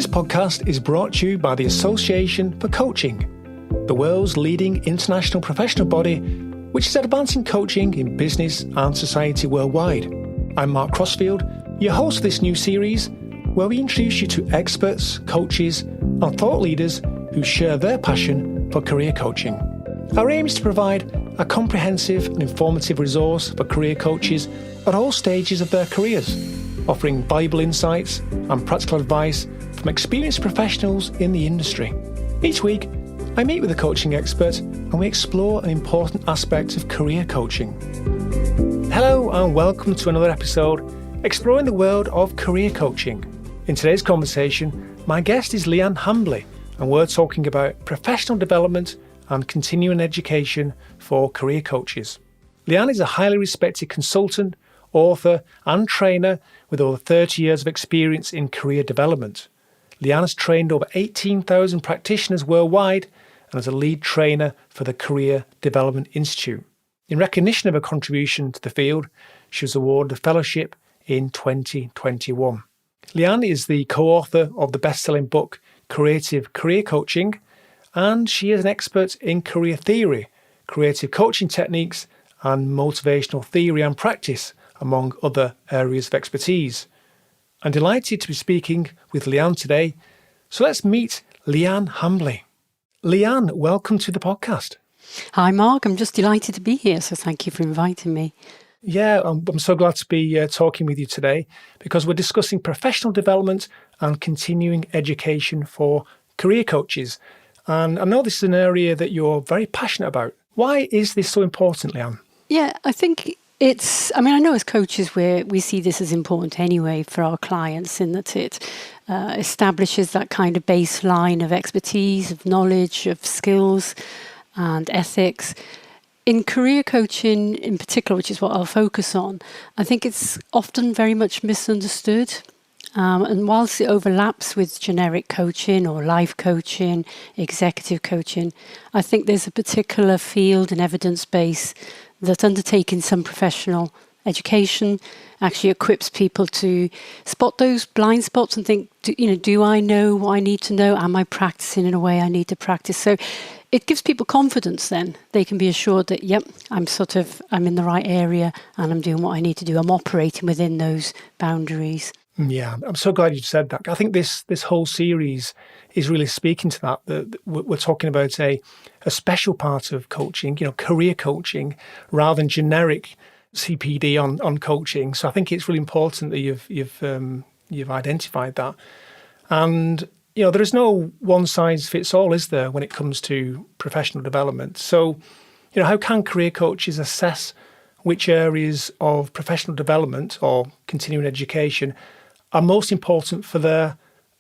podcast is brought to you by the Association for Coaching, the world's leading international professional body which is advancing coaching in business and society worldwide. I'm Mark Crossfield, your host of this new series, where we introduce you to experts, coaches, and thought leaders who share their passion for career coaching. Our aim is to provide a comprehensive and informative resource for career coaches at all stages of their careers, offering valuable insights and practical advice from experienced professionals in the industry. Each week, I meet with a coaching expert and we explore an important aspect of career coaching. Hello and welcome to another episode exploring the world of career coaching. In today's conversation, my guest is Liane Hambly, and we're talking about professional development and continuing education for career coaches. Liane is a highly respected consultant, author and trainer with over 30 years of experience in career development. Liane has trained over 18,000 practitioners worldwide and is a lead trainer for the Career Development Institute. In recognition of her contribution to the field, she was awarded a fellowship in 2021. Liane is the co-author of the best-selling book Creative Career Coaching, and she is an expert in career theory, creative coaching techniques, and motivational theory and practice, among other areas of expertise. I'm delighted to be speaking with Liane today, so let's meet Liane Hambly. Liane, welcome to the podcast. Hi Mark, I'm just delighted to be here, so thank you for inviting me. Yeah, I'm so glad to be talking with you today because we're discussing professional development and continuing education for career coaches. And I know this is an area that you're very passionate about. Why is this so important, Liane? Yeah, I think I know as coaches we see this as important anyway for our clients in that it establishes that kind of baseline of expertise, of knowledge, of skills and ethics. In career coaching in particular, which is what I'll focus on, I think it's often very much misunderstood. And whilst it overlaps with generic coaching or life coaching, executive coaching, I think there's a particular field and evidence base that undertaking some professional education actually equips people to spot those blind spots and think, do I know what I need to know? Am I practicing in a way I need to practice? So it gives people confidence then. They can be assured that, yep, I'm in the right area and I'm doing what I need to do. I'm operating within those boundaries. Yeah, I'm so glad you said that. I think this whole series is really speaking to that we're talking about a special part of coaching, career coaching, rather than generic CPD on coaching. So I think it's really important that you've identified that. And there is no one size fits all, is there, when it comes to professional development? So, how can career coaches assess which areas of professional development or continuing education are most important for their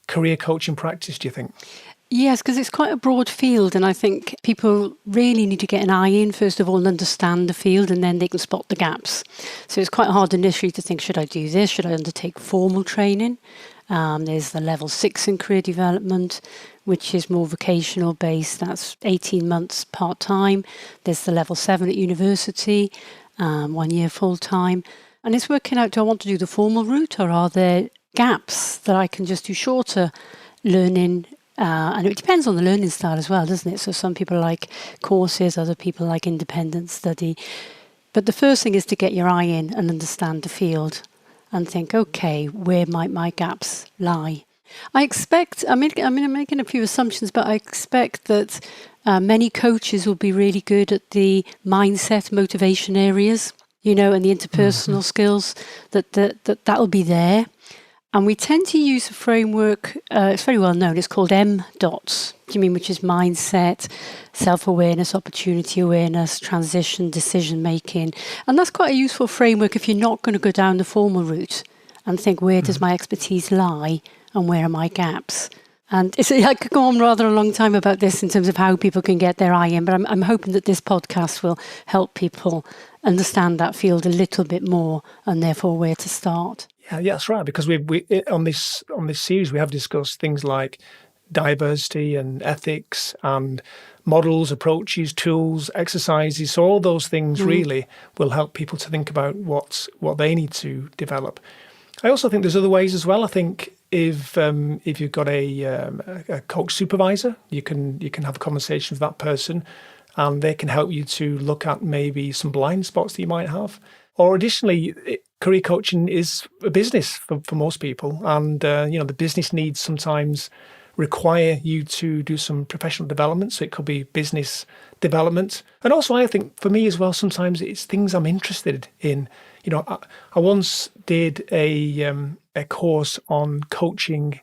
career coaching practice, do you think? Yes, because it's quite a broad field, and I think people really need to get an eye in, first of all, and understand the field, and then they can spot the gaps. So it's quite hard initially to think, should I do this? Should I undertake formal training? There's the level 6 in career development, which is more vocational based. That's 18 months part-time. There's the level 7 at university, 1 year full-time. And it's working out, do I want to do the formal route, or are there gaps that I can just do shorter learning? And it depends on the learning style as well, doesn't it? So some people like courses, other people like independent study. But the first thing is to get your eye in and understand the field and think, okay, where might my gaps lie? I expect, I'm making a few assumptions, but I expect that many coaches will be really good at the mindset, motivation areas, and the interpersonal skills, that'll be there. And we tend to use a framework, it's very well known, it's called MDOTS, which is mindset, self-awareness, opportunity awareness, transition, decision-making. And that's quite a useful framework if you're not going to go down the formal route and think, where does my expertise lie and where are my gaps? And I could go on rather a long time about this in terms of how people can get their eye in, but I'm hoping that this podcast will help people understand that field a little bit more and therefore where to start. Yeah, that's right. Because we on this series we have discussed things like diversity and ethics and models, approaches, tools, exercises. So all those things really will help people to think about what they need to develop. I also think there's other ways as well. I think if you've got a coach supervisor, you can have a conversation with that person, and they can help you to look at maybe some blind spots that you might have. Or additionally, career coaching is a business for most people, and the business needs sometimes require you to do some professional development. So it could be business development, and also I think for me as well, sometimes it's things I'm interested in. I once did a course on coaching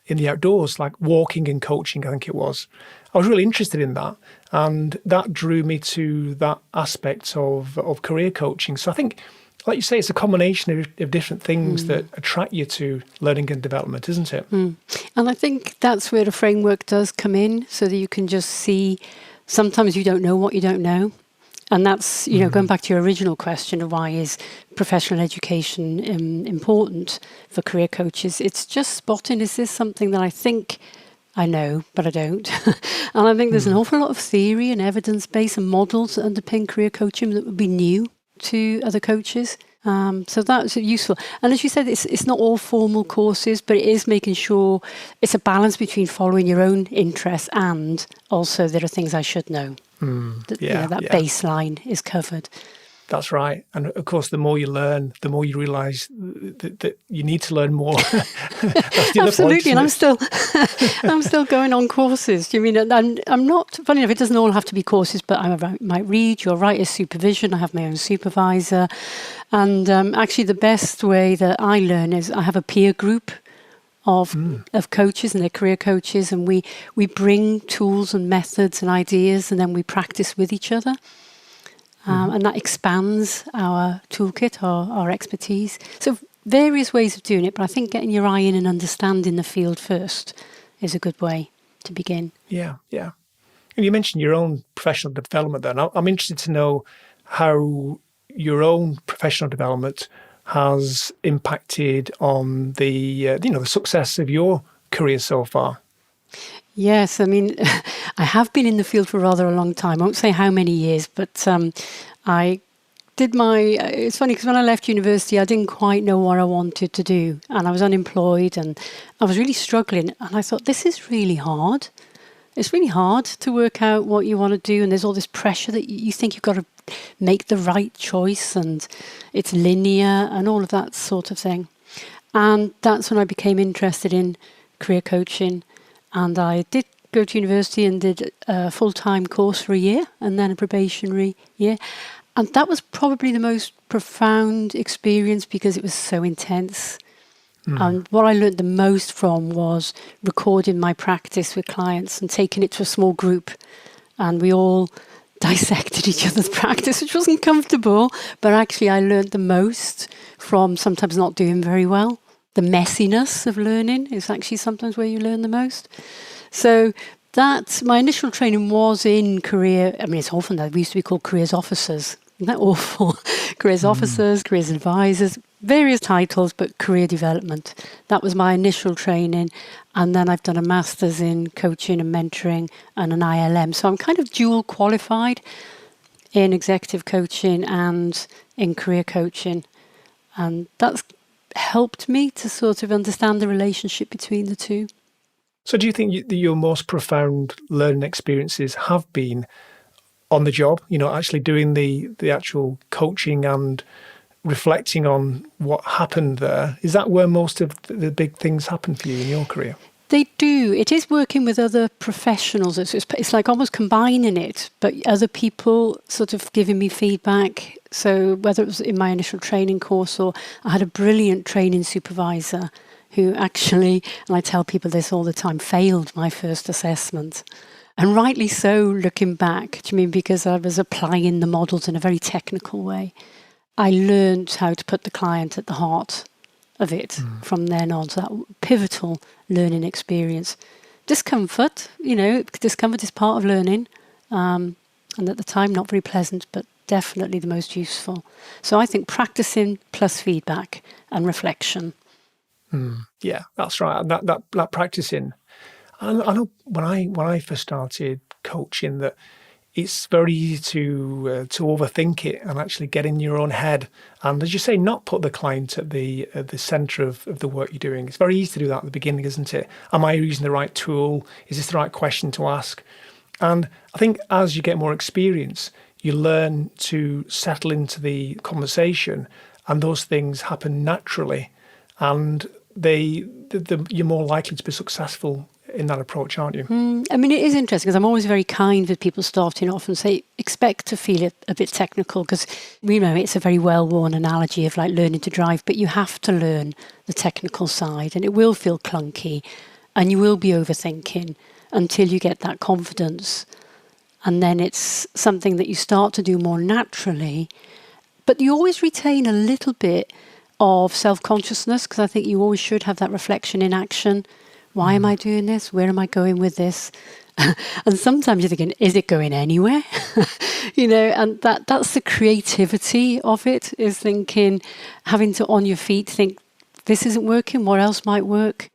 in the outdoors, like walking and coaching, I think it was. I was really interested in that, and that drew me to that aspect of career coaching. So I think, like you say, it's a combination of different things that attract you to learning and development, isn't it? And I think that's where the framework does come in, so that you can just see sometimes you don't know what you don't know. And that's, going back to your original question of why is professional education important for career coaches, it's just spotting, is this something that I think I know, but I don't? And I think there's an awful lot of theory and evidence base and models that underpin career coaching that would be new to other coaches. So that's useful. And as you said, it's not all formal courses, but it is making sure it's a balance between following your own interests and also there are things I should know. That baseline is covered. That's right. And of course, the more you learn, the more you realise that you need to learn more. That's the Absolutely. other point, And I'm still going on courses. Do you mean I'm not, funny enough, it doesn't all have to be courses, but I might read, you're right, is supervision. I have my own supervisor. And actually the best way that I learn is I have a peer group of coaches, and they're career coaches, and we bring tools and methods and ideas, and then we practice with each other. And that expands our toolkit, our expertise. So various ways of doing it, but I think getting your eye in and understanding the field first is a good way to begin. Yeah. And you mentioned your own professional development there. Now, I'm interested to know how your own professional development has impacted on the success of your career so far. Yes, I mean, I have been in the field for rather a long time. I won't say how many years, but I did it's funny because when I left university, I didn't quite know what I wanted to do, and I was unemployed and I was really struggling, and I thought, this is really hard. It's really hard to work out what you want to do, and there's all this pressure that you think you've got to make the right choice, and it's linear and all of that sort of thing. And that's when I became interested in career coaching. And I did go to university and did a full-time course for a year and then a probationary year. And that was probably the most profound experience because it was so intense. And what I learned the most from was recording my practice with clients and taking it to a small group. And we all dissected each other's practice, which wasn't comfortable. But actually, I learned the most from sometimes not doing very well. The messiness of learning is actually sometimes where you learn the most. So my initial training was in career. I mean, it's often that we used to be called careers officers. Isn't that awful? Careers officers, careers advisors, various titles, but career development. That was my initial training. And then I've done a master's in coaching and mentoring and an ILM. So I'm kind of dual qualified in executive coaching and in career coaching. And that's helped me to sort of understand the relationship between the two. So do you think that your most profound learning experiences have been on the job, actually doing the actual coaching and reflecting on what happened there? Is that where most of the big things happen for you in your career? They do. It is working with other professionals. It's like almost combining it, but other people sort of giving me feedback. So whether it was in my initial training course or I had a brilliant training supervisor who actually, and I tell people this all the time, failed my first assessment. And rightly so, looking back, because I was applying the models in a very technical way. I learned how to put the client at the heart of it from then on. So that pivotal learning experience. Discomfort, discomfort is part of learning. And at the time, not very pleasant, but definitely the most useful. So I think practicing plus feedback and reflection. Yeah, that's right. That practicing. I know when I first started coaching that it's very easy to overthink it and actually get in your own head. And as you say, not put the client at the centre of the work you're doing. It's very easy to do that at the beginning, isn't it? Am I using the right tool? Is this the right question to ask? And I think as you get more experience, you learn to settle into the conversation, and those things happen naturally, and you're more likely to be successful in that approach, aren't you? I mean, it is interesting because I'm always very kind with people starting off and say, expect to feel it a bit technical, because we know it's a very well-worn analogy of like learning to drive, but you have to learn the technical side, and it will feel clunky and you will be overthinking until you get that confidence. And then it's something that you start to do more naturally, but you always retain a little bit of self-consciousness, because I think you always should have that reflection in action. Why am I doing this? Where am I going with this? And sometimes you're thinking, is it going anywhere? And that's the creativity of it, is thinking, having to on your feet think, this isn't working, what else might work?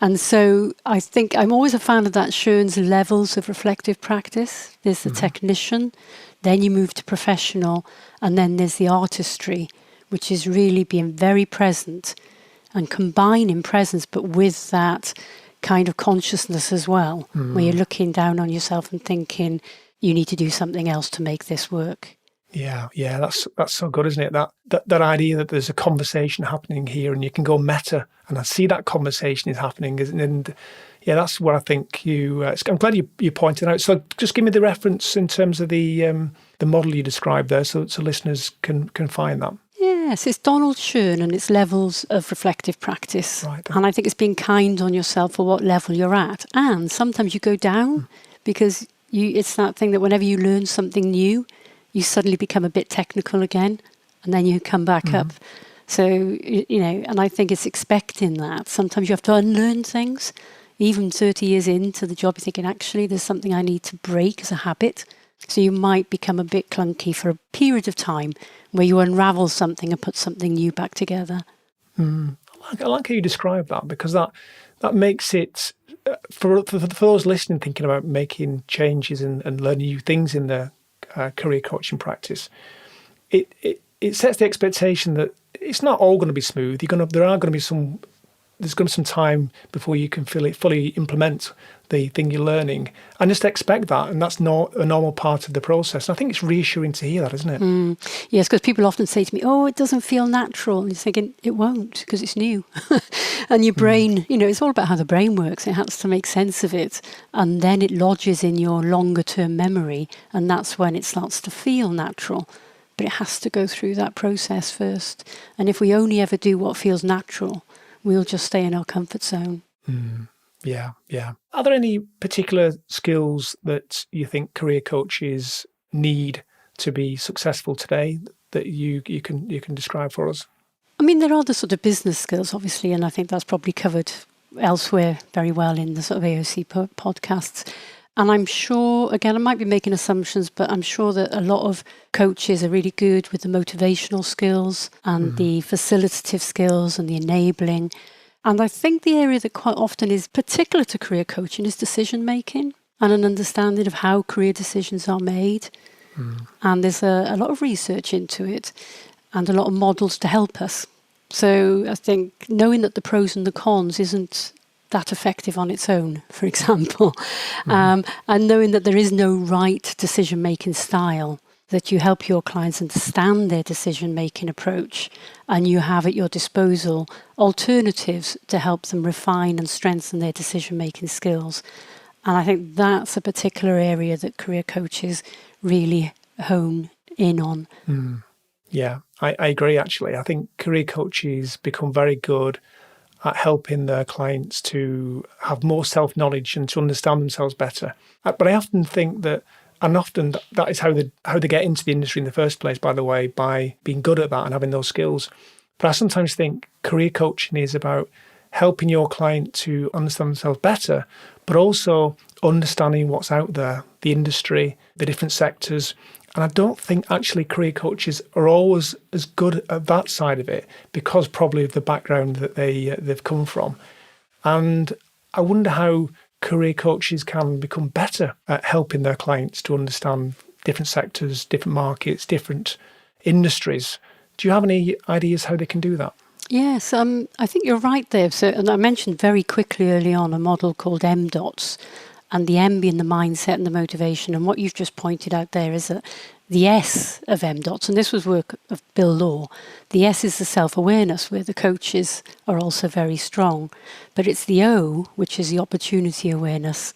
And so I think I'm always a fan of that Schoen's levels of reflective practice. There's the technician, then you move to professional, and then there's the artistry, which is really being very present and combining presence, but with that kind of consciousness as well, where you're looking down on yourself and thinking, you need to do something else to make this work. Yeah, that's so good, isn't it? That idea that there's a conversation happening here, and you can go meta, and I see that conversation is happening, and yeah, that's what I think you. I'm glad you pointed out. So just give me the reference in terms of the model you described there, so listeners can find that. Yes, it's Donald Schoen and it's levels of reflective practice. Right. And I think it's being kind on yourself for what level you're at. And sometimes you go down because it's that thing that whenever you learn something new, you suddenly become a bit technical again, and then you come back up. So, and I think it's expecting that. Sometimes you have to unlearn things. Even 30 years into the job, you're thinking, actually, there's something I need to break as a habit. So you might become a bit clunky for a period of time where you unravel something and put something new back together. I like how you describe that, because that makes it, for those listening, thinking about making changes and learning new things in their career coaching practice, it sets the expectation that it's not all going to be smooth. There's going to be some time before you can fully implement the thing you're learning, and just expect that, and that's not a normal part of the process. And I think it's reassuring to hear that, isn't it? Yes, because people often say to me, oh, it doesn't feel natural. And you're thinking, it won't, because it's new. And your brain, it's all about how the brain works. It has to make sense of it, and then it lodges in your longer term memory, and that's when it starts to feel natural. But it has to go through that process first. And if we only ever do what feels natural, we'll just stay in our comfort zone. Yeah. Are there any particular skills that you think career coaches need to be successful today that you can describe for us? I mean, there are the sort of business skills, obviously, and I think that's probably covered elsewhere very well in the sort of AOC podcasts. And I'm sure, again, I might be making assumptions, but I'm sure that a lot of coaches are really good with the motivational skills and the facilitative skills and the enabling. And I think the area that quite often is particular to career coaching is decision making and an understanding of how career decisions are made. And there's a lot of research into it and a lot of models to help us. So I think knowing that the pros and the cons isn't that effective on its own, for example, and knowing that there is no right decision-making style, that you help your clients understand their decision-making approach, and you have at your disposal alternatives to help them refine and strengthen their decision-making skills. And I think that's a particular area that career coaches really hone in on. Yeah, I agree, actually. I think career coaches become very good at helping their clients to have more self-knowledge and to understand themselves better. But I often think that, and often that is how they get into the industry in the first place, by the way, by being good at that and having those skills. But I sometimes think career coaching is about helping your client to understand themselves better, but also understanding what's out there, the industry, the different sectors. And I don't think actually career coaches are always as good at that side of it, because probably of the background that they've come from. And I wonder how career coaches can become better at helping their clients to understand different sectors, different markets, different industries. Do you have any ideas how they can do that? Yes, I think you're right there. So, and I mentioned very quickly early on a model called M-DOTS, and the M being the mindset and the motivation. And what you've just pointed out there is that the S of M-DOTS, and this was work of Bill Law, the S is the self-awareness, where the coaches are also very strong. But it's the O, which is the opportunity awareness,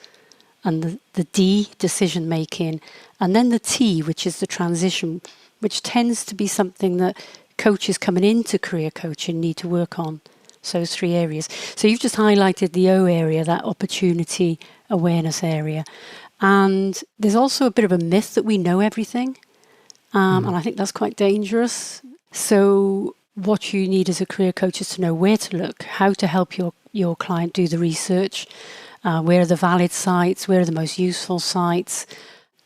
and the D, decision making, and then the T, which is the transition, which tends to be something that coaches coming into career coaching need to work on. So those three areas. So you've just highlighted the O area, that opportunity awareness area. And there's also a bit of a myth that we know everything. And I think that's quite dangerous. So what you need as a career coach is to know where to look, how to help your client do the research, where are the valid sites, where are the most useful sites.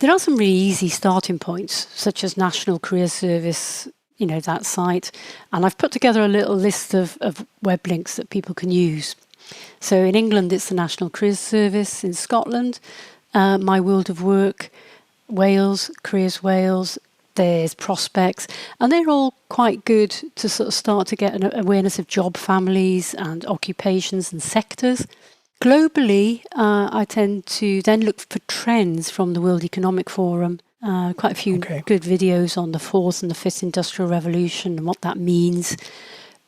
There are some really easy starting points, such as National Career Service, that site. And I've put together a little list of web links that people can use. So in England, it's the National Career Service. In Scotland, My World of Work. Wales, Careers Wales. There's Prospects. And they're all quite good to sort of start to get an awareness of job families and occupations and sectors. Globally, I tend to then look for trends from the World Economic Forum. Quite a few good videos on the fourth and the fifth industrial revolution and what that means.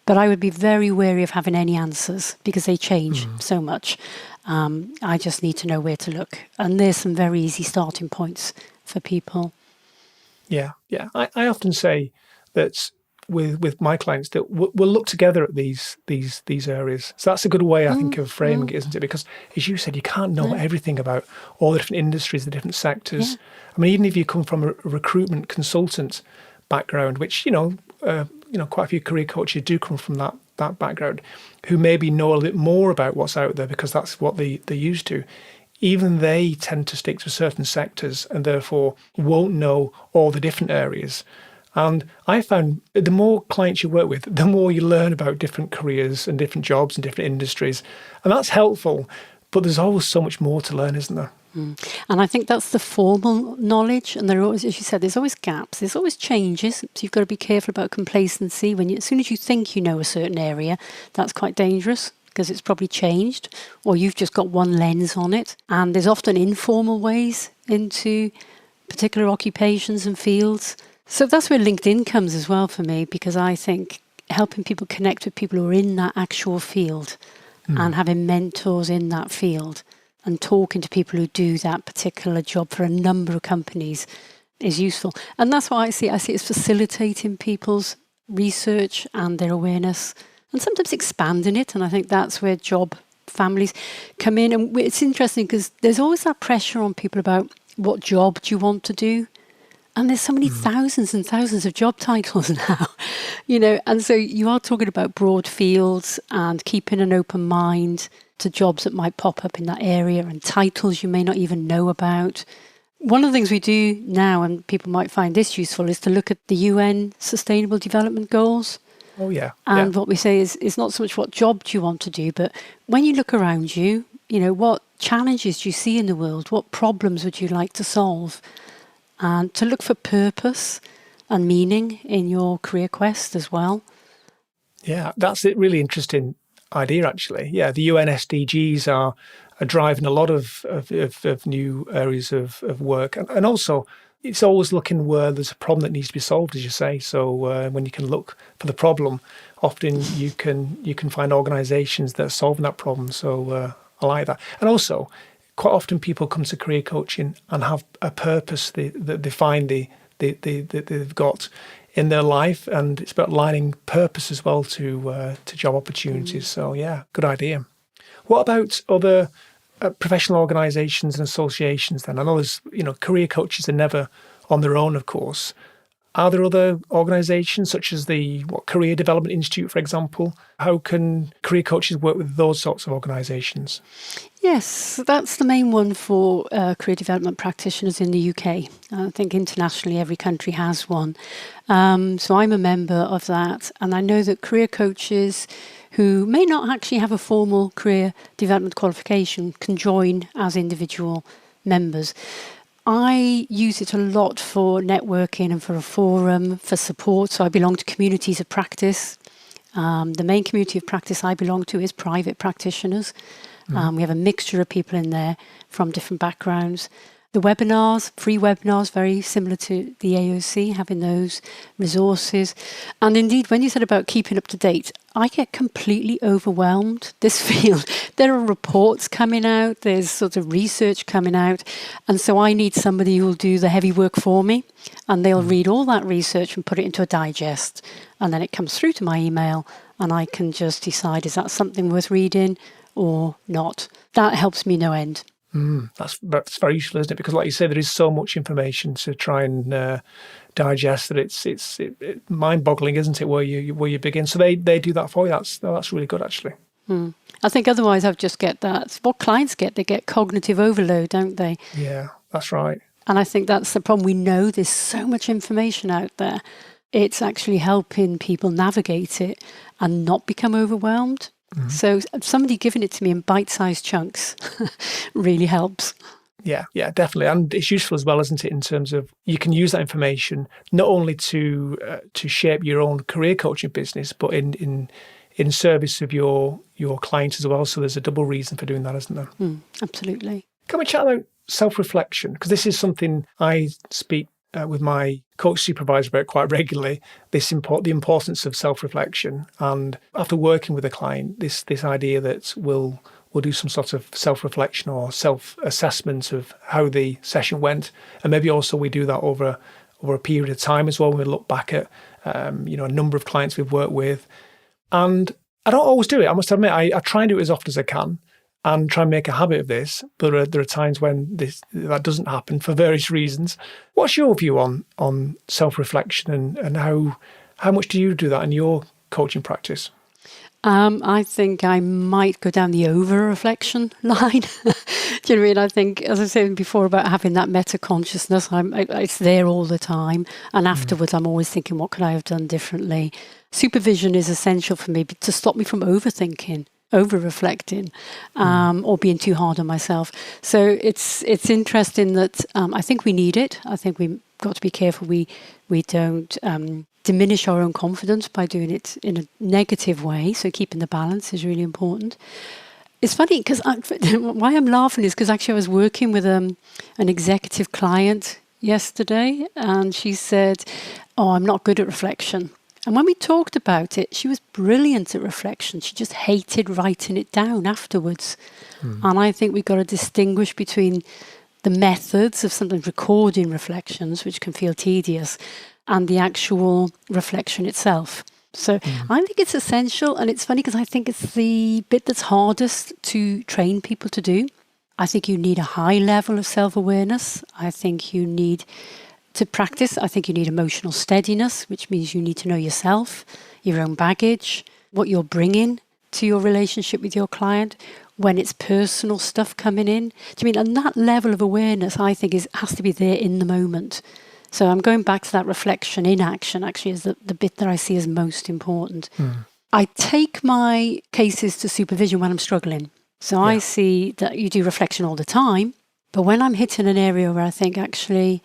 But I would be very wary of having any answers because they change so much. I just need to know where to look. And there's some very easy starting points for people. Yeah. I often say that with my clients that we'll look together at these areas. So that's a good way, I think, of framing it, isn't it? Because as you said, you can't know everything about all the different industries, the different sectors. Yeah. I mean, even if you come from a recruitment consultant background, which quite a few career coaches do come from that background, who maybe know a little more about what's out there because that's what they're used to. Even they tend to stick to certain sectors and therefore won't know all the different areas. And I found the more clients you work with, the more you learn about different careers and different jobs and different industries. And that's helpful, but there's always so much more to learn, isn't there? And I think that's the formal knowledge. And there are always, as you said, there's always gaps. There's always changes. So you've got to be careful about complacency. As soon as you think you know a certain area, that's quite dangerous because it's probably changed or you've just got one lens on it. And there's often informal ways into particular occupations and fields. So that's where LinkedIn comes as well for me, because I think helping people connect with people who are in that actual field and having mentors in that field and talking to people who do that particular job for a number of companies is useful. And that's why I see it as facilitating people's research and their awareness and sometimes expanding it. And I think that's where job families come in. And it's interesting because there's always that pressure on people about what job do you want to do? And there's so many thousands and thousands of job titles now, and so you are talking about broad fields and keeping an open mind to jobs that might pop up in that area and titles you may not even know about. One of the things we do now, and people might find this useful, is to look at the UN Sustainable Development Goals. Oh, yeah. And what we say is not so much what job do you want to do, but when you look around you, what challenges do you see in the world? What problems would you like to solve? And to look for purpose and meaning in your career quest as well. Yeah, that's a really interesting idea, actually. Yeah, the UN SDGs are driving a lot of new areas of work. And also, it's always looking where there's a problem that needs to be solved, as you say. So when you can look for the problem, often you can find organisations that are solving that problem. So I like that. And also, quite often people come to career coaching and have a purpose that they find they've got in their life, and it's about aligning purpose as well to job opportunities. So yeah, good idea. What about other professional organisations and associations then? I know there's, career coaches are never on their own, of course. Are there other organisations such as the Career Development Institute, for example? How can career coaches work with those sorts of organisations? Yes, that's the main one for career development practitioners in the UK. I think internationally every country has one. So I'm a member of that, and I know that career coaches who may not actually have a formal career development qualification can join as individual members. I use it a lot for networking and for a forum, for support. So I belong to communities of practice. The main community of practice I belong to is private practitioners. We have a mixture of people in there from different backgrounds. The webinars, free webinars, very similar to the AOC, having those resources. And indeed, when you said about keeping up to date, I get completely overwhelmed, this field. There are reports coming out, there's sort of research coming out. And so I need somebody who will do the heavy work for me. And they'll read all that research and put it into a digest. And then it comes through to my email and I can just decide, is that something worth reading or not? That helps me no end. That's very useful, isn't it? Because, like you say, there is so much information to try and digest that it's mind-boggling, isn't it? Where you begin. So they do that for you. That's really good, actually. I think otherwise I've just get that. What clients get, they get cognitive overload, don't they? Yeah, that's right. And I think that's the problem. We know there's so much information out there. It's actually helping people navigate it and not become overwhelmed. So somebody giving it to me in bite-sized chunks really helps. Yeah, definitely. And it's useful as well, isn't it, in terms of you can use that information not only to shape your own career coaching business, but in service of your clients as well. So there's a double reason for doing that, isn't there? Absolutely. Can we chat about self-reflection? Because this is something I speak with my coach supervisor about quite regularly, the importance of self-reflection. And after working with a client, this idea that we'll do some sort of self-reflection or self-assessment of how the session went. And maybe also we do that over a period of time as well. We look back at a number of clients we've worked with. And I don't always do it. I must admit, I try and do it as often as I can and try and make a habit of this. But there are times when that doesn't happen for various reasons. What's your view on self-reflection and how much do you do that in your coaching practice? I think I might go down the over-reflection line. Do you know what I mean? I think, as I said before, about having that meta-consciousness, it's there all the time. And afterwards, I'm always thinking, what could I have done differently? Supervision is essential for me to stop me from overthinking, over-reflecting, or being too hard on myself. So it's interesting that I think we need it. I think we've got to be careful we don't diminish our own confidence by doing it in a negative way. So keeping the balance is really important. It's funny because why I'm laughing is because actually I was working with an executive client yesterday, and she said, "Oh, I'm not good at reflection." And when we talked about it, she was brilliant at reflection. She just hated writing it down afterwards. And I think we've got to distinguish between the methods of sometimes recording reflections, which can feel tedious, and the actual reflection itself. So I think it's essential. And it's funny because I think it's the bit that's hardest to train people to do. I think you need a high level of self-awareness. I think you need to practice. I think you need emotional steadiness, which means you need to know yourself, your own baggage, what you're bringing to your relationship with your client, when it's personal stuff coming in. Do you mean? And that level of awareness, I think, has to be there in the moment. So I'm going back to that reflection in action, actually, is the bit that I see as most important. I take my cases to supervision when I'm struggling. So I see that you do reflection all the time, but when I'm hitting an area where I think, actually,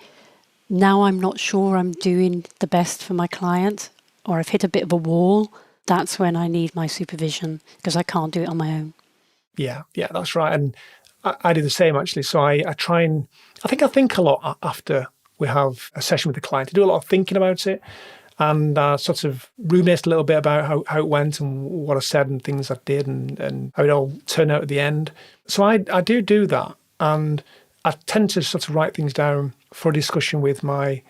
now I'm not sure I'm doing the best for my client, or I've hit a bit of a wall, that's when I need my supervision, because I can't do it on my own. Yeah, that's right. And I do the same, actually. So I try and, I think a lot after we have a session with the client. I do a lot of thinking about it and sort of ruminate a little bit about how it went and what I said and things I did and how it all turned out at the end. So I do that. And I tend to sort of write things down for a discussion with my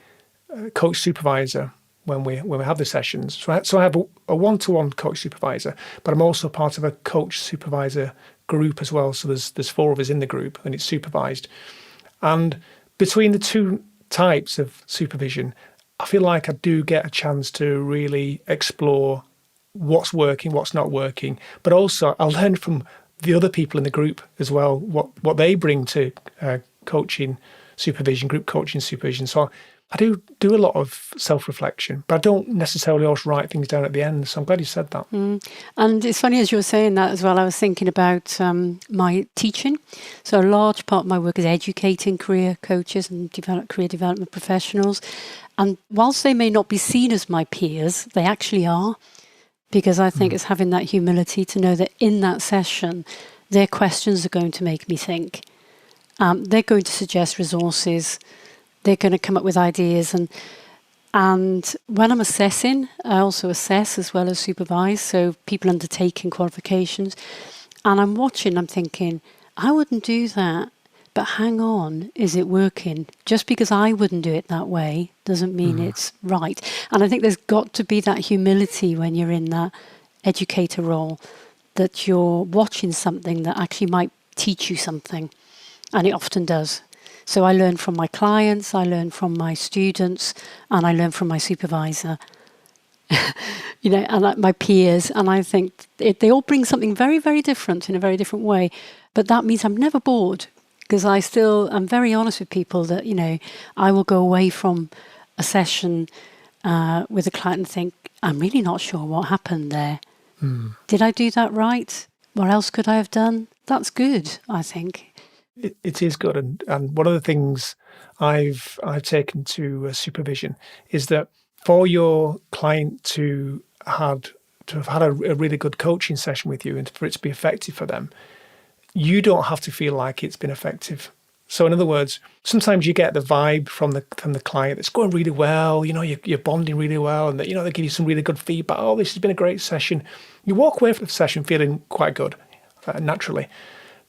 coach supervisor when we have the sessions. So I have a one-to-one coach supervisor, but I'm also part of a coach supervisor group as well. So there's 4 of us in the group and it's supervised. And between the two types of supervision, I feel like I do get a chance to really explore what's working, what's not working, but also I learn from the other people in the group as well, what they bring to coaching supervision, group coaching supervision. So I do a lot of self-reflection, but I don't necessarily always write things down at the end. So I'm glad you said that. And it's funny as you were saying that as well, I was thinking about my teaching. So a large part of my work is educating career coaches and career development professionals. And whilst they may not be seen as my peers, they actually are. Because I think it's having that humility to know that in that session, their questions are going to make me think. They're going to suggest resources. They're going to come up with ideas. And when I'm assessing, I also assess as well as supervise. So people undertaking qualifications. And I'm watching, I'm thinking, I wouldn't do that. But hang on, is it working? Just because I wouldn't do it that way doesn't mean it's right. And I think there's got to be that humility when you're in that educator role, that you're watching something that actually might teach you something. And it often does. So I learn from my clients, I learn from my students, and I learn from my supervisor. And my peers. And I think they all bring something very, very different in a very different way. But that means I'm never bored. Because I'm very honest with people that, I will go away from a session with a client and think, I'm really not sure what happened there. Did I do that right? What else could I have done? That's good, I think. It is good. And one of the things I've taken to supervision is that for your client to have had a really good coaching session with you and for it to be effective for them, you don't have to feel like it's been effective. So in other words, sometimes you get the vibe from the client that's going really well, you're bonding really well, and that, they give you some really good feedback. Oh, this has been a great session. You walk away from the session feeling quite good, naturally.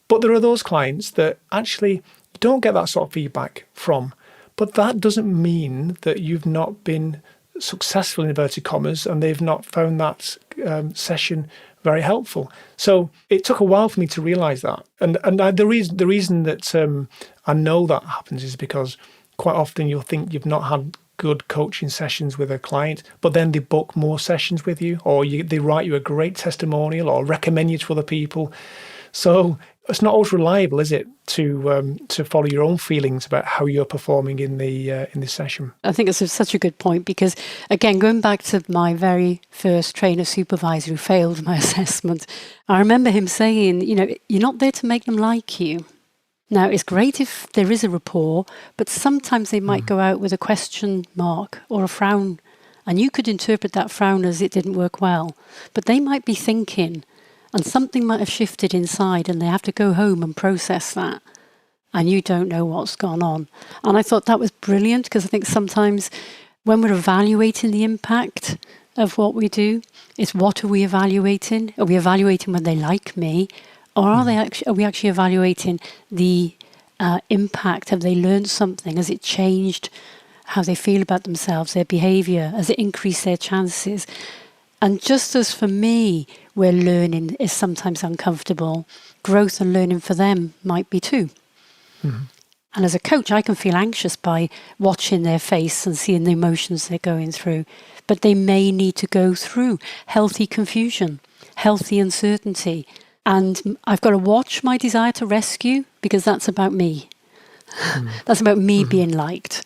But there are those clients that actually don't get that sort of feedback from. But that doesn't mean that you've not been successful, in inverted commas, and they've not found that session very helpful. So it took a while for me to realize that. And the reason that I know that happens is because quite often you'll think you've not had good coaching sessions with a client, but then they book more sessions with you, or they write you a great testimonial or recommend you to other people. So it's not always reliable, is it, to follow your own feelings about how you're performing in the session? I think it's such a good point because, again, going back to my very first trainer supervisor who failed my assessment, I remember him saying, you're not there to make them like you. Now, it's great if there is a rapport, but sometimes they might go out with a question mark or a frown, and you could interpret that frown as it didn't work well. But they might be thinking, and something might have shifted inside, and they have to go home and process that. And you don't know what's gone on. And I thought that was brilliant because I think sometimes when we're evaluating the impact of what we do, it's what are we evaluating? Are we evaluating when they like me? Or are we actually evaluating the impact? Have they learned something? Has it changed how they feel about themselves, their behaviour? Has it increased their chances? And just as for me, where learning is sometimes uncomfortable, growth and learning for them might be too. And as a coach, I can feel anxious by watching their face and seeing the emotions they're going through. But they may need to go through healthy confusion, healthy uncertainty. And I've got to watch my desire to rescue because that's about me. That's about me being liked,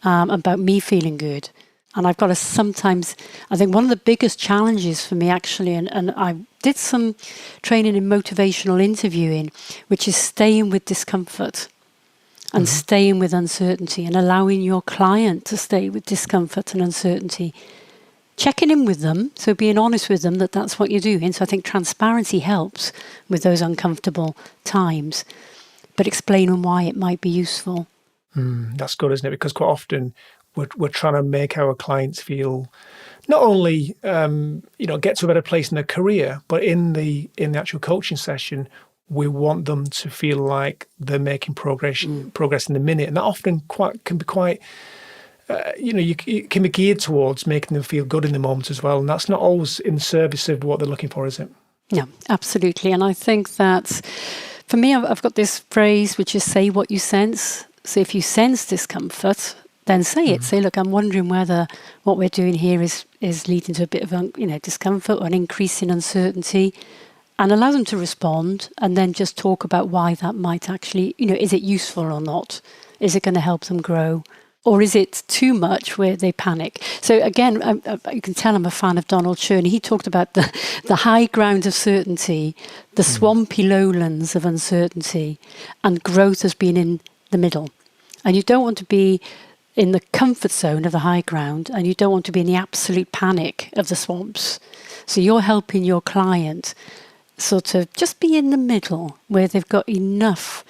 about me feeling good. And I've got to sometimes, I think one of the biggest challenges for me actually, and I did some training in motivational interviewing, which is staying with discomfort and staying with uncertainty and allowing your client to stay with discomfort and uncertainty. Checking in with them, so being honest with them that that's what you're doing. So I think transparency helps with those uncomfortable times, but explaining why it might be useful. That's good, isn't it? Because quite often we're trying to make our clients feel not only get to a better place in their career, but in the actual coaching session, we want them to feel like they're making progress in the minute, and that often can be quite. It can be geared towards making them feel good in the moment as well, and that's not always in service of what they're looking for, is it? No, absolutely. And I think that for me, I've got this phrase which is say what you sense. So if you sense discomfort, then say it. Say, look, I'm wondering whether what we're doing here is leading to a bit of discomfort or an increase in uncertainty, and allow them to respond, and then just talk about why that might actually, is it useful or not? Is it going to help them grow? Or is it too much where they panic? So again, you can tell I'm a fan of Donald Cherny. He talked about the high ground of certainty, the swampy lowlands of uncertainty, and growth as being in the middle. And you don't want to be in the comfort zone of the high ground, and you don't want to be in the absolute panic of the swamps. So you're helping your client sort of just be in the middle where they've got enough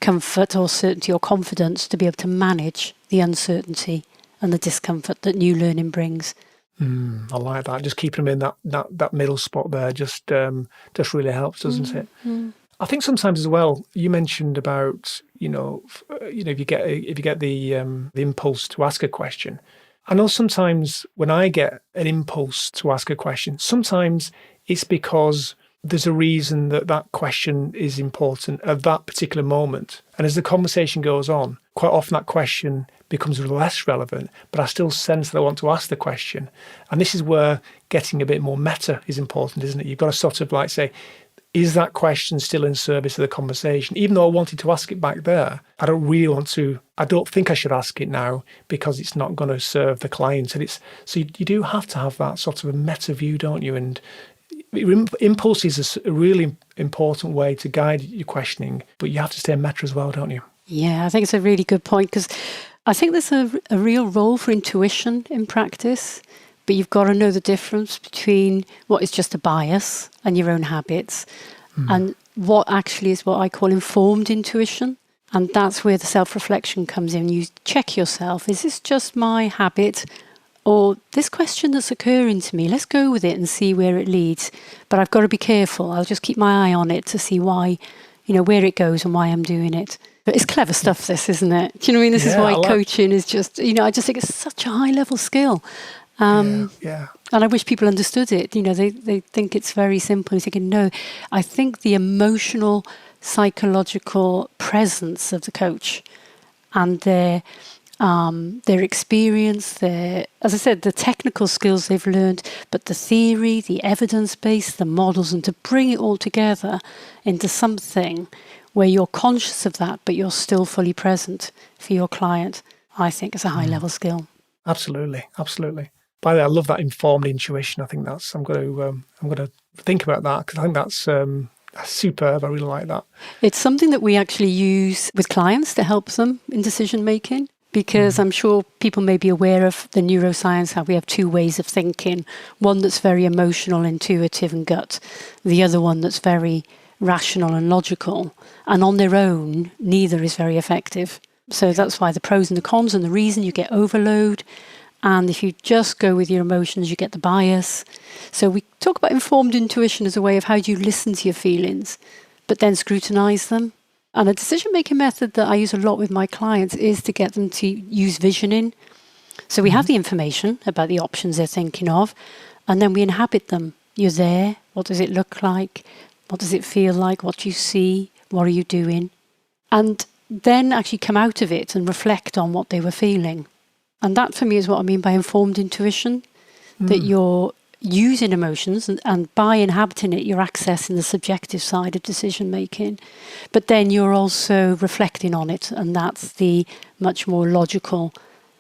comfort or certainty or confidence to be able to manage the uncertainty and the discomfort that new learning brings. I like that. Just keeping them in that middle spot there just really helps, doesn't it? I think sometimes as well, you mentioned about, if you get the impulse to ask a question. I know sometimes when I get an impulse to ask a question, sometimes it's because there's a reason that question is important at that particular moment. And as the conversation goes on, quite often that question becomes less relevant, but I still sense that I want to ask the question. And this is where getting a bit more meta is important, isn't it? You've got to sort of like say, is that question still in service of the conversation? Even though I wanted to ask it back there, I don't think I should ask it now because it's not going to serve the client. And so you do have to have that sort of a meta view, don't you? And impulse is a really important way to guide your questioning, but you have to stay meta as well, don't you? Yeah, I think it's a really good point, because I think there's a real role for intuition in practice, but you've got to know the difference between what is just a bias and your own habits and what actually is what I call informed intuition. And that's where the self-reflection comes in. You check yourself. Is this just my habit? Or this question that's occurring to me, let's go with it and see where it leads. But I've got to be careful. I'll just keep my eye on it to see why, where it goes and why I'm doing it. But it's clever stuff, this, isn't it? Do you know what I mean? This is why coaching is just, I just think it's such a high level skill. And I wish people understood it. They think it's very simple. You're thinking, no, I think the emotional, psychological presence of the coach and their experience, as I said, the technical skills they've learned, but the theory, the evidence base, the models, and to bring it all together into something where you're conscious of that, but you're still fully present for your client, I think is a high level skill. Absolutely. By the way, I love that informed intuition. I think I'm going to think about that, because I think that's superb. I really like that. It's something that we actually use with clients to help them in decision making. Because I'm sure people may be aware of the neuroscience, how we have two ways of thinking. One that's very emotional, intuitive and gut. The other one that's very rational and logical. And on their own, neither is very effective. So that's why the pros and the cons, and the reason you get overload. And if you just go with your emotions, you get the bias. So we talk about informed intuition as a way of how do you listen to your feelings, but then scrutinize them. And a decision-making method that I use a lot with my clients is to get them to use visioning. So we have the information about the options they're thinking of, and then we inhabit them. You're there. What does it look like? What does it feel like? What do you see? What are you doing? And then actually come out of it and reflect on what they were feeling. And that, for me, is what I mean by informed intuition, that you're using emotions, and by inhabiting it, you're accessing the subjective side of decision making, but then you're also reflecting on it, and that's the much more logical.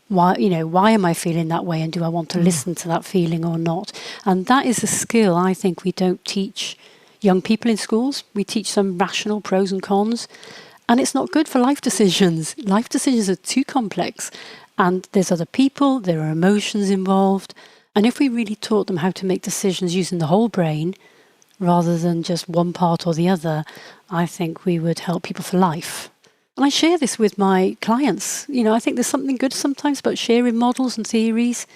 Why am I feeling that way, and do I want to listen to that feeling or not? And that is a skill I think we don't teach young people in schools. We teach them rational pros and cons, and it's not good for life decisions. Life decisions are too complex, and there's other people, there are emotions involved. And if we really taught them how to make decisions using the whole brain rather than just one part or the other, I think we would help people for life. And I share this with my clients. I think there's something good sometimes about sharing models and theories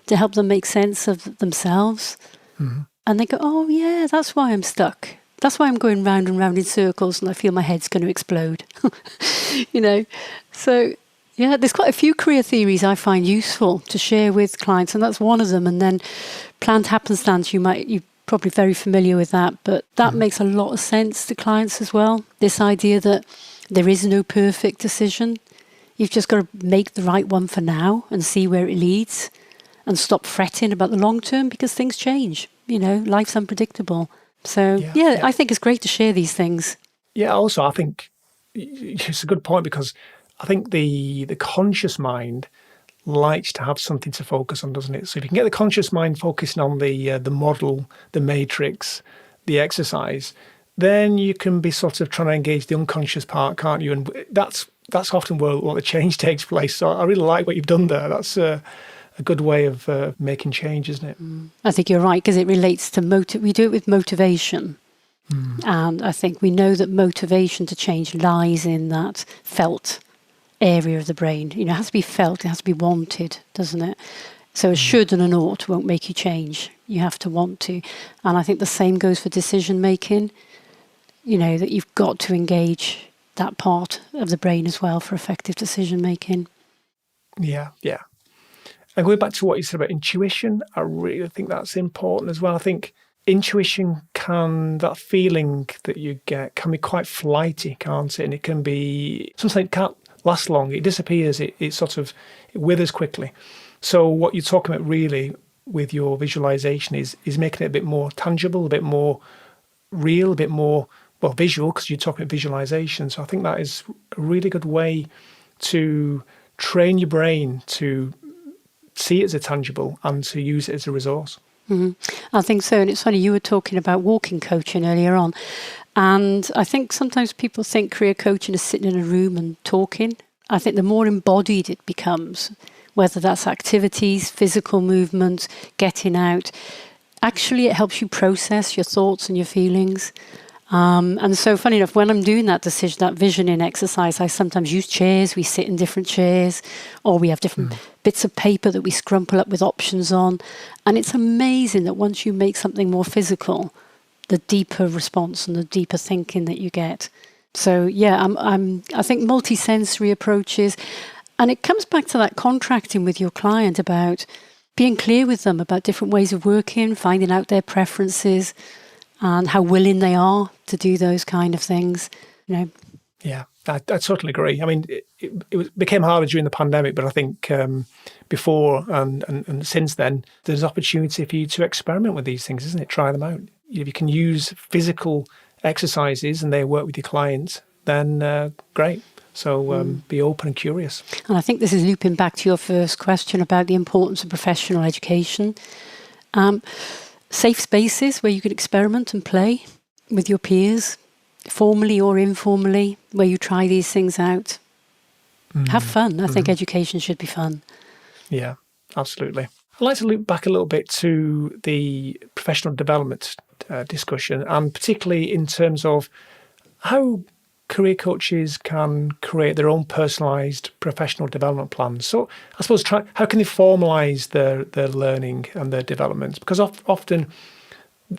to help them make sense of themselves. And they go, oh yeah, that's why I'm stuck. That's why I'm going round and round in circles and I feel my head's going to explode. So yeah, there's quite a few career theories I find useful to share with clients, and that's one of them. And then planned happenstance, you're probably very familiar with that, but that makes a lot of sense to clients as well. This idea that there is no perfect decision. You've just got to make the right one for now and see where it leads and stop fretting about the long term because things change. Life's unpredictable. So, I think it's great to share these things. Yeah, also, I think it's a good point because I think the conscious mind likes to have something to focus on, doesn't it? So if you can get the conscious mind focusing on the model, the matrix, the exercise, then you can be sort of trying to engage the unconscious part, can't you? And that's often where the change takes place. So I really like what you've done there. That's a good way of making change, isn't it? I think you're right, because it relates to we do it with motivation. And I think we know that motivation to change lies in that felt area of the brain. It has to be felt, it has to be wanted, doesn't it? So a should and an ought won't make you change. You have to want to. And I think the same goes for decision making. That you've got to engage that part of the brain as well for effective decision making. Yeah. And going back to what you said about intuition, I really think that's important as well. I think intuition that feeling that you get can be quite flighty, can't it? And it can be, sometimes it can't last long. It disappears. It withers quickly. So what you're talking about really with your visualization is making it a bit more tangible, a bit more real, a bit more, visual, because you're talking about visualization. So I think that is a really good way to train your brain to see it as a tangible and to use it as a resource. I think so. And it's funny, you were talking about walking coaching earlier on. And I think sometimes people think career coaching is sitting in a room and talking. I think the more embodied it becomes, whether that's activities, physical movement, getting out, actually it helps you process your thoughts and your feelings. And so funny enough, when I'm doing that visioning exercise, I sometimes use chairs. We sit in different chairs, or we have different bits of paper that we scrumple up with options on. And it's amazing that once you make something more physical, the deeper response and the deeper thinking that you get. So I think multi-sensory approaches, and it comes back to that contracting with your client about being clear with them about different ways of working, finding out their preferences, and how willing they are to do those kind of things. Yeah, I totally agree. I mean, it became harder during the pandemic, but I think before and since then, there's opportunity for you to experiment with these things, isn't it? Try them out. If you can use physical exercises and they work with your clients, then great. So be open and curious. And I think this is looping back to your first question about the importance of professional education. Safe spaces where you can experiment and play with your peers, formally or informally, where you try these things out. Have fun. I think education should be fun. Yeah, absolutely. I'd like to loop back a little bit to the professional development discussion, and particularly in terms of how career coaches can create their own personalised professional development plans. So I suppose how can they formalise their learning and their development? Because often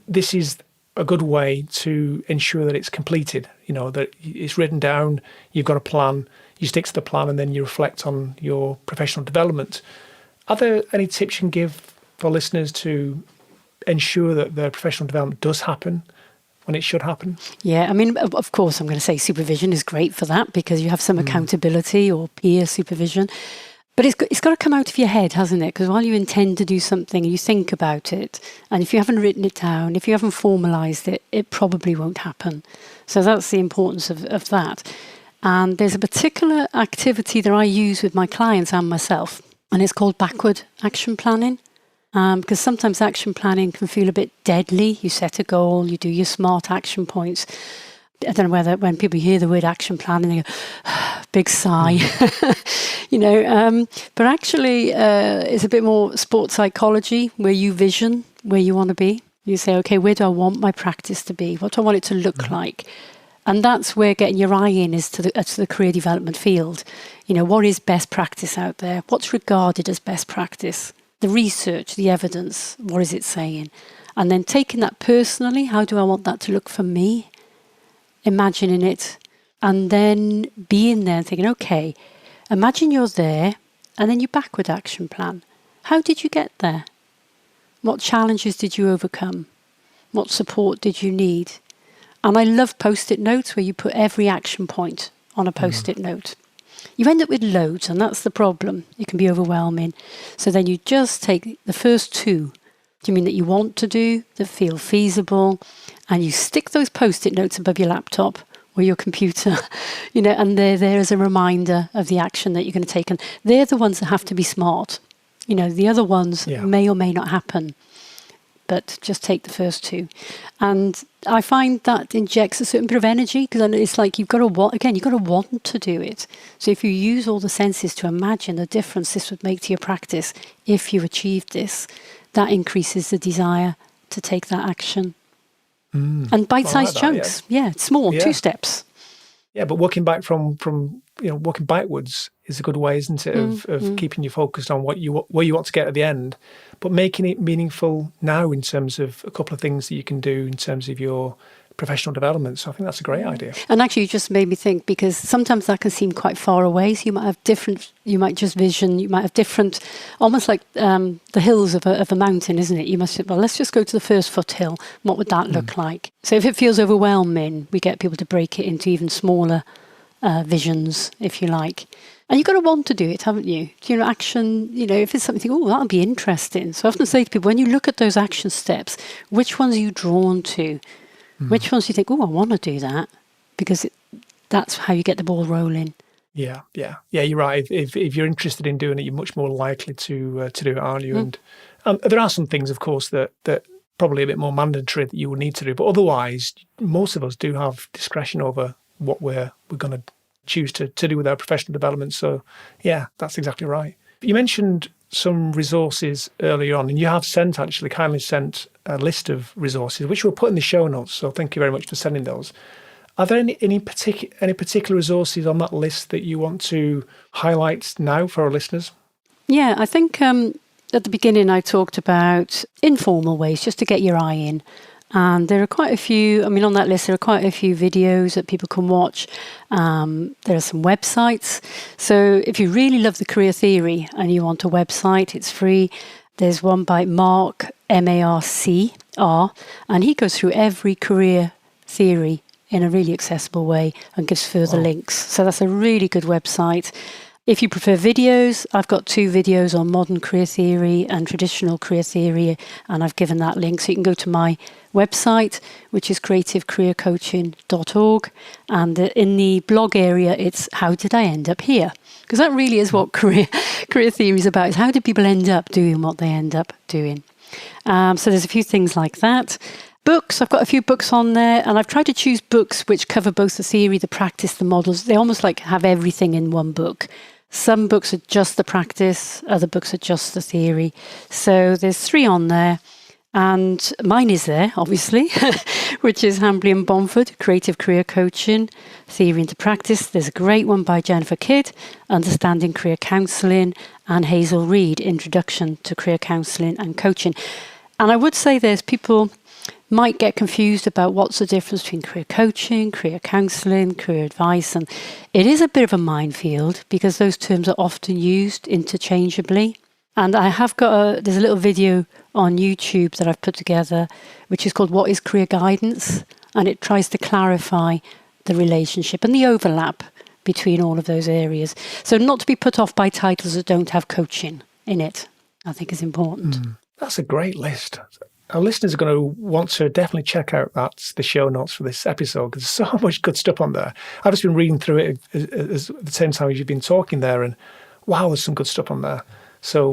this is a good way to ensure that it's completed, that it's written down, you've got a plan, you stick to the plan, and then you reflect on your professional development. Are there any tips you can give for listeners to ensure that their professional development does happen when it should happen? Yeah, I mean, of course, I'm going to say supervision is great for that because you have some accountability or peer supervision. But it's got to come out of your head, hasn't it? Because while you intend to do something, you think about it. And if you haven't written it down, if you haven't formalised it, it probably won't happen. So that's the importance of that. And there's a particular activity that I use with my clients and myself, and it's called backward action planning. Because sometimes action planning can feel a bit deadly. You set a goal, you do your SMART action points. I don't know whether when people hear the word action planning, they go, big sigh, But actually, it's a bit more sports psychology where you vision where you want to be. You say, okay, where do I want my practice to be? What do I want it to look like? And that's where getting your eye in is to the career development field. What is best practice out there? What's regarded as best practice? The research, the evidence, what is it saying? And then taking that personally, how do I want that to look for me? Imagining it, and then being there and thinking, okay, imagine you're there, and then you backward action plan. How did you get there? What challenges did you overcome? What support did you need? And I love post-it notes where you put every action point on a post-it note. you end up with loads, and that's the problem. It can be overwhelming. So then you just take the first 2. Do you mean that you want to do, that feel feasible, and you stick those post-it notes above your laptop or your computer, and they're there as a reminder of the action that you're going to take. And they're the ones that have to be smart. The other ones may or may not happen, but just take the first 2. And I find that injects a certain bit of energy, because it's like you've got to want to do it. So if you use all the senses to imagine the difference this would make to your practice if you achieved this, that increases the desire to take that action. And bite-sized chunks. It's small, 2 steps. Yeah, but working back from working backwards is a good way, isn't it, of keeping you focused on where you want to get at the end, but making it meaningful now in terms of a couple of things that you can do in terms of your professional development. So I think that's a great idea. And actually, you just made me think, because sometimes that can seem quite far away. So you might have different, almost like the hills of a mountain, isn't it? You must say, well, let's just go to the first foothill. What would that look like? So if it feels overwhelming, we get people to break it into even smaller visions, if you like. And you've got to want to do it, haven't you? Action, if it's something, that would be interesting. So I often say to people, when you look at those action steps, which ones are you drawn to? Which ones do you think, I want to do that? Because that's how you get the ball rolling. Yeah, you're right. If you're interested in doing it, you're much more likely to do it, aren't you? And there are some things, of course, that probably a bit more mandatory that you will need to do. But otherwise, most of us do have discretion over what we're going to choose to do with our professional development. So, yeah, that's exactly right. You mentioned some resources earlier on, and you have kindly sent a list of resources, which we'll put in the show notes. So thank you very much for sending those. Are there any particular resources on that list that you want to highlight now for our listeners? Yeah, I think at the beginning I talked about informal ways just to get your eye in. And there are quite a few, on that list, there are quite a few videos that people can watch. There are some websites. So if you really love the career theory and you want a website, it's free. There's one by Mark, M-A-R-C-R, and he goes through every career theory in a really accessible way and gives further links. So that's a really good website. If you prefer videos, I've got 2 videos on modern career theory and traditional career theory, and I've given that link. So you can go to my website, which is creativecareercoaching.org. And in the blog area, it's How Did I End Up Here? Because that really is what career theory is about, is how do people end up doing what they end up doing? So there's a few things like that. Books, I've got a few books on there, and I've tried to choose books which cover both the theory, the practice, the models. They almost like have everything in one book. Some books are just the practice, other books are just the theory. So there's 3 on there. And mine is there, obviously, which is Hambly and Bomford, Creative Career Coaching, Theory into Practice. There's a great one by Jennifer Kidd, Understanding Career Counselling, and Hazel Reed, Introduction to Career Counselling and Coaching. And I would say people might get confused about what's the difference between career coaching, career counselling, career advice. And it is a bit of a minefield because those terms are often used interchangeably. And I have there's a little video on YouTube that I've put together, which is called What is Career Guidance? And it tries to clarify the relationship and the overlap between all of those areas. So not to be put off by titles that don't have coaching in it, I think is important. That's a great list. Our listeners are going to want to definitely check out the show notes for this episode, because there's so much good stuff on there. I've just been reading through it at the same time as you've been talking there, and wow, there's some good stuff on there. So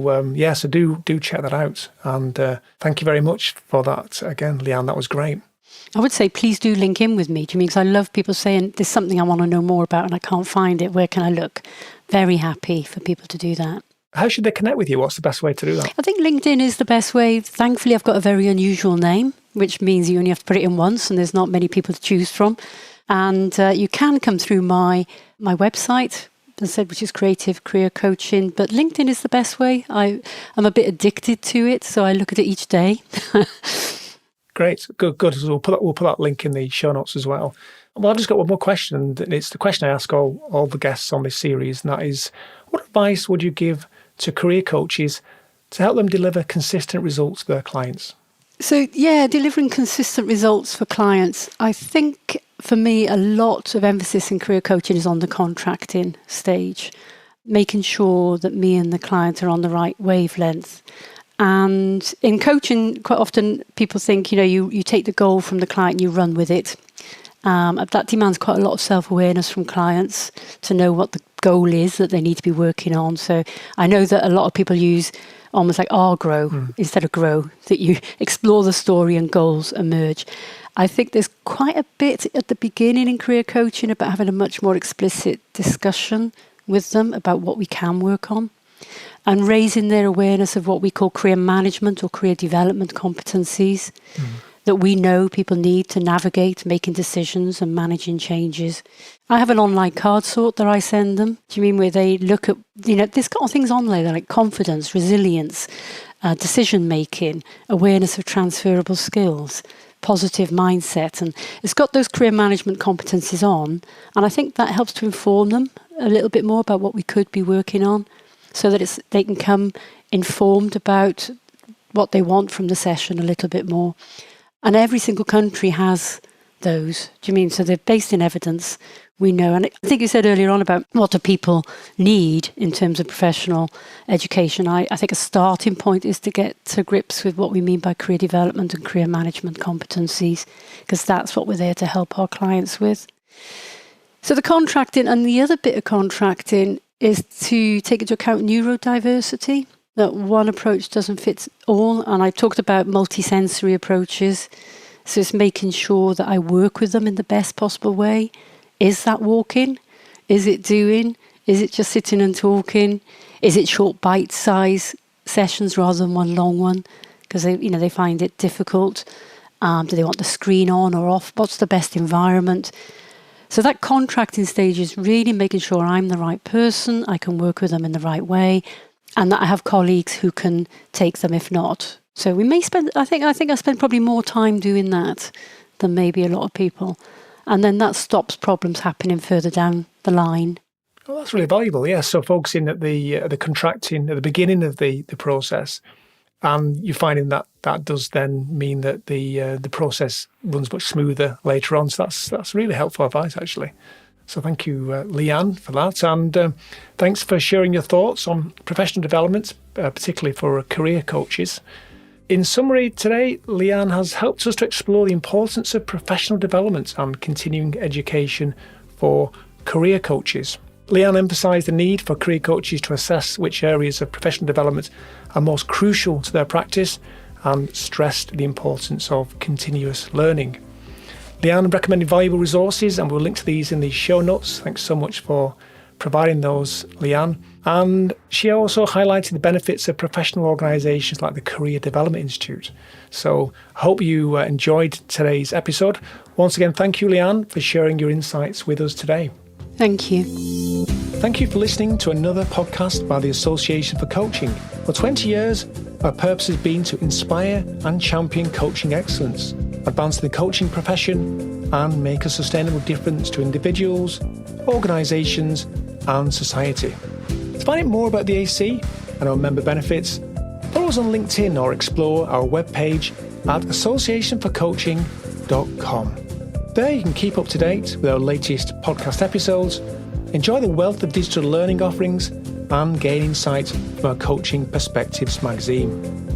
so do check that out. And thank you very much for that again, Liane. That was great. I would say please do link in with me. Do you mean, because I love people saying there's something I want to know more about and I can't find it. Where can I look? Very happy for people to do that. How should they connect with you? What's the best way to do that? I think LinkedIn is the best way. Thankfully, I've got a very unusual name, which means you only have to put it in once and there's not many people to choose from. And you can come through my website, as I said, which is Creative Career Coaching. But LinkedIn is the best way. I'm a bit addicted to it, so I look at it each day. Great. Good. We'll put that link in the show notes as well. Well, I've just got one more question, and it's the question I ask all the guests on this series, and that is, what advice would you give to career coaches to help them deliver consistent results to their clients? So, delivering consistent results for clients. I think for me, a lot of emphasis in career coaching is on the contracting stage, making sure that me and the client are on the right wavelength. And in coaching, quite often people think, you take the goal from the client and you run with it. That demands quite a lot of self-awareness from clients to know what the goal is that they need to be working on. So I know that a lot of people use almost like grow instead of grow, that you explore the story and goals emerge. I think there's quite a bit at the beginning in career coaching about having a much more explicit discussion with them about what we can work on and raising their awareness of what we call career management or career development competencies that we know people need to navigate making decisions and managing changes. I have an online card sort that I send them. Do you mean where they look at, there's got things on there like confidence, resilience, decision making, awareness of transferable skills, positive mindset, and it's got those career management competencies on, and I think that helps to inform them a little bit more about what we could be working on, so that they can come informed about what they want from the session a little bit more. And every single country has those. Do you mean? So they're based in evidence, we know. And I think you said earlier on about what do people need in terms of professional education. I think a starting point is to get to grips with what we mean by career development and career management competencies, because that's what we're there to help our clients with. So the contracting, and the other bit of contracting is to take into account neurodiversity, that one approach doesn't fit all. And I talked about multisensory approaches. So it's making sure that I work with them in the best possible way. Is that walking? Is it doing? Is it just sitting and talking? Is it short bite-size sessions rather than one long one? Because they find it difficult. Do they want the screen on or off? What's the best environment? So that contracting stage is really making sure I'm the right person, I can work with them in the right way, and that I have colleagues who can take them if not. So we may spend, I think I spend probably more time doing that than maybe a lot of people. And then that stops problems happening further down the line. Well, that's really valuable, yes. So focusing at the contracting at the beginning of the process, and you're finding that does then mean that the process runs much smoother later on. So that's really helpful advice, actually. So thank you, Liane, for that. And thanks for sharing your thoughts on professional development, particularly for career coaches. In summary, today, Liane has helped us to explore the importance of professional development and continuing education for career coaches. Liane emphasised the need for career coaches to assess which areas of professional development are most crucial to their practice and stressed the importance of continuous learning. Liane recommended valuable resources, and we'll link to these in the show notes. Thanks so much for providing those, Liane. And she also highlighted the benefits of professional organisations like the Career Development Institute. So I hope you enjoyed today's episode. Once again, thank you, Liane, for sharing your insights with us today. Thank you. Thank you for listening to another podcast by the Association for Coaching. For 20 years, our purpose has been to inspire and champion coaching excellence, advance the coaching profession, and make a sustainable difference to individuals, organisations, and society. To find out more about the AC and our member benefits, follow us on LinkedIn or explore our webpage at associationforcoaching.com. There you can keep up to date with our latest podcast episodes, enjoy the wealth of digital learning offerings, and gain insight from our Coaching Perspectives magazine.